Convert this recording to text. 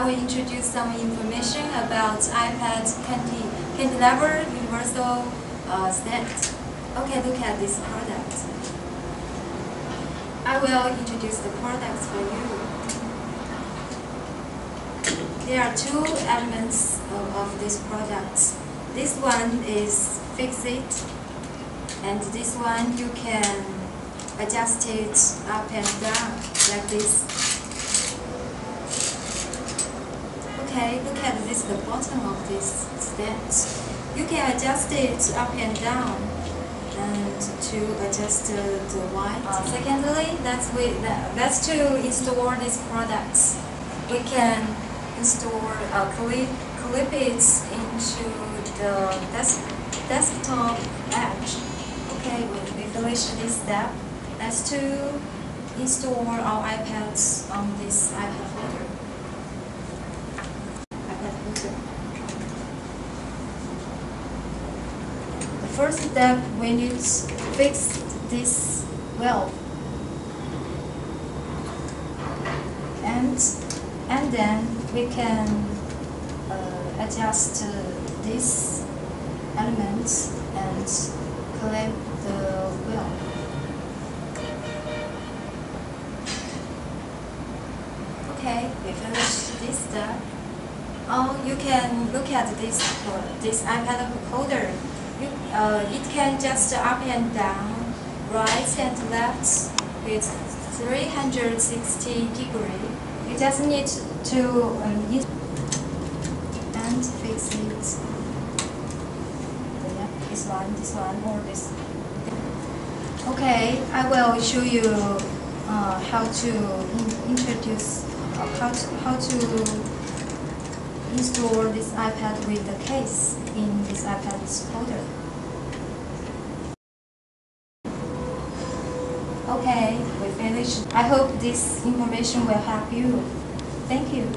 will introduce some information about iPad cantilever universal stand. Okay, look at this product. I will introduce the products for you. There are two elements of this product. This one is fix it, and this one you can adjust it up and down like this. Okay, look at this, the bottom of this stand. You can adjust it up and down and to adjust the white. Secondly, that's to install these products. We can install clip it into the desktop edge. Okay, we finish this step. That's to install our iPads on this iPad holder. The first step, we need to fix this valve, and then we can adjust this element and clamp the valve. Okay, we finished this step. You can look at this iPad holder. It can just up and down, right and left with 360 degrees. You just need to and fix it. This one, or this. Okay, I will show you how to introduce how to install this iPad with the case in this iPad's holder. Okay, we finished. I hope this information will help you. Thank you.